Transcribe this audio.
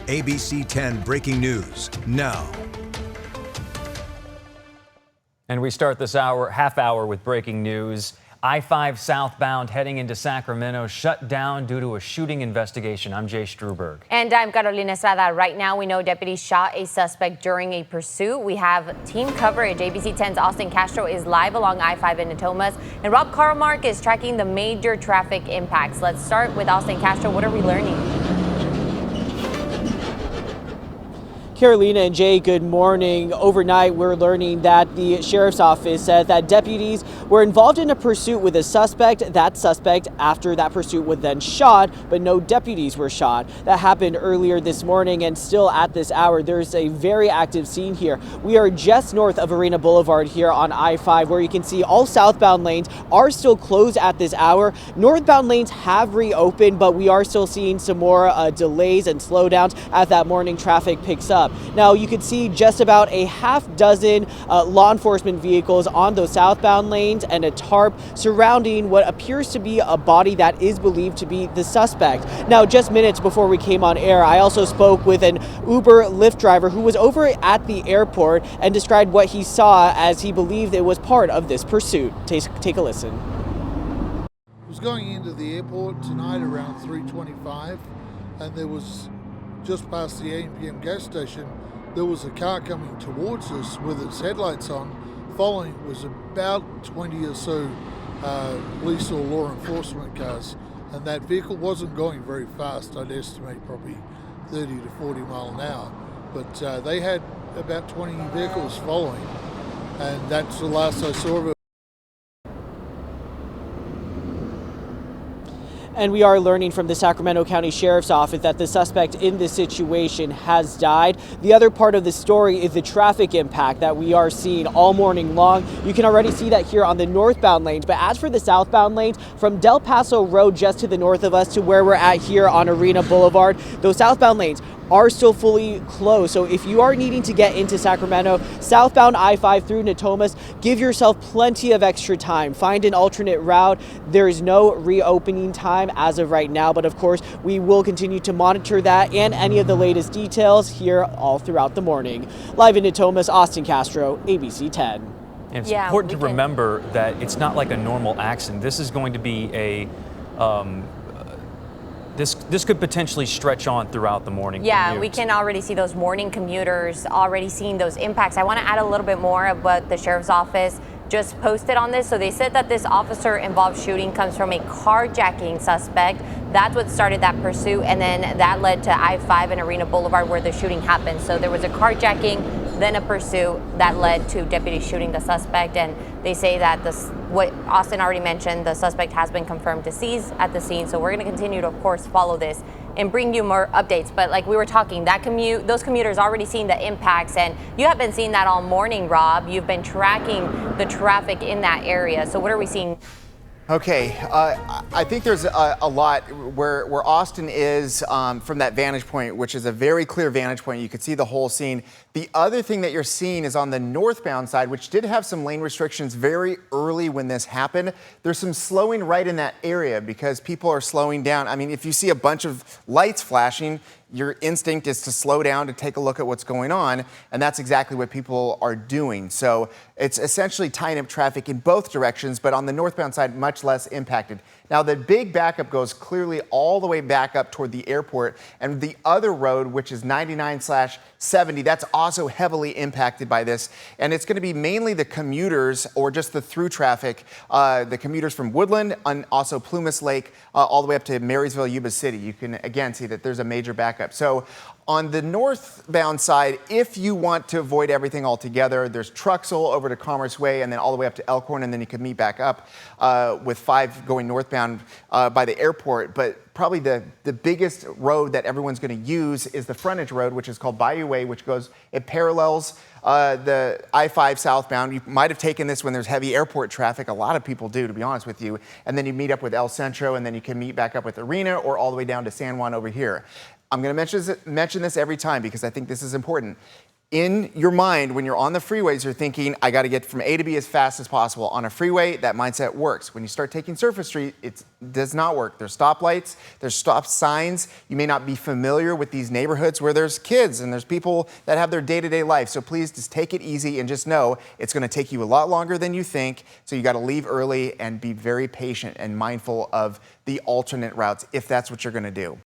ABC 10 breaking news now. And we start this half hour with breaking news. I-5 southbound heading into Sacramento shut down due to a shooting investigation. I'm Jay Struberg. And I'm Carolina Estrada. Right now, we know deputies shot a suspect during a pursuit. We have team coverage. ABC 10's Austin Castro is live along I-5 in Natomas. And Rob Carlmark is tracking the major traffic impacts. Let's start with Austin Castro. What are we learning? Carolina and Jay, good morning. Overnight, we're learning that the sheriff's office said that deputies were involved in a pursuit with a suspect. That suspect, after that pursuit, was then shot, but no deputies were shot. That happened earlier this morning, and still at this hour, there's a very active scene here. We are just north of Arena Boulevard here on I-5, where you can see all southbound lanes are still closed at this hour. Northbound lanes have reopened, but we are still seeing some more delays and slowdowns as that morning traffic picks up. Now, you could see just about a half dozen law enforcement vehicles on those southbound lanes and a tarp surrounding what appears to be a body that is believed to be the suspect. Now, just minutes before we came on air, I also spoke with an Uber Lyft driver who was over at the airport and described what he saw as he believed it was part of this pursuit. Take a listen. I was going into the airport tonight around 3:25, and there was, just past the AMPM gas station, there was a car coming towards us with its headlights on. Following was about 20 or so police or law enforcement cars, and that vehicle wasn't going very fast. I'd estimate probably 30 to 40 mile an hour, but they had about 20 vehicles following, and that's the last I saw of it. And we are learning from the Sacramento County Sheriff's Office that the suspect in this situation has died. The other part of the story is the traffic impact that we are seeing all morning long. You can already see that here on the northbound lanes. But as for the southbound lanes, from Del Paso Road just to the north of us to where we're at here on Arena Boulevard, those southbound lanes are still fully closed. So if you are needing to get into Sacramento, southbound I-5 through Natomas, give yourself plenty of extra time. Find an alternate route. There is no reopening time as of right now, but of course, we will continue to monitor that and any of the latest details here all throughout the morning. Live in Natomas, Austin Castro, ABC 10. And it's important to remember that it's not like a normal accident. This is going to be a This could potentially stretch on throughout the morning. Yeah, commute. we can already see those morning commuters already seeing those impacts. I want to add a little bit more of what the sheriff's office just posted on this. So they said that this officer-involved shooting comes from a carjacking suspect. That's what started that pursuit, and then that led to I-5 and Arena Boulevard where the shooting happened. So there was a carjacking, then a pursuit that led to deputies shooting the suspect, and they say that what Austin already mentioned, the suspect has been confirmed deceased at the scene. So we're going to continue to, of course, follow this and bring you more updates. But like we were talking, those commuters already seeing the impacts, and you have been seeing that all morning, Rob. You've been tracking the traffic in that area. So what are we seeing? Okay, I think there's a lot where Austin is from that vantage point, which is a very clear vantage point. You could see the whole scene. The other thing that you're seeing is on the northbound side, which did have some lane restrictions very early when this happened. There's some slowing right in that area because people are slowing down. I mean, if you see a bunch of lights flashing, your instinct is to slow down, to take a look at what's going on, and that's exactly what people are doing. So it's essentially tying up traffic in both directions, but on the northbound side, much less impacted. Now, the big backup goes clearly all the way back up toward the airport, and the other road, which is 99/70, that's also heavily impacted by this, and it's going to be mainly the commuters or just the through traffic, the commuters from Woodland and also Plumas Lake all the way up to Marysville, Yuba City. You can again see that there's a major backup. So on the northbound side, if you want to avoid everything altogether, there's Truxell over to Commerce Way and then all the way up to Elkhorn, and then you can meet back up with 5 going northbound by the airport. But probably the biggest road that everyone's going to use is the frontage road, which is called Bayou Way, which it parallels the I-5 southbound. You might have taken this when there's heavy airport traffic. A lot of people do, to be honest with you. And then you meet up with El Centro, and then you can meet back up with Arena or all the way down to San Juan over here. I'm going to mention this every time because I think this is important. in your mind, when you're on the freeways, you're thinking, I got to get from A to B as fast as possible. On a freeway, that mindset works. When you start taking Surface Street, it does not work. There's stoplights, there's stop signs. You may not be familiar with these neighborhoods where there's kids and there's people that have their day-to-day life. So please just take it easy and just know it's going to take you a lot longer than you think. So you got to leave early and be very patient and mindful of the alternate routes if that's what you're going to do.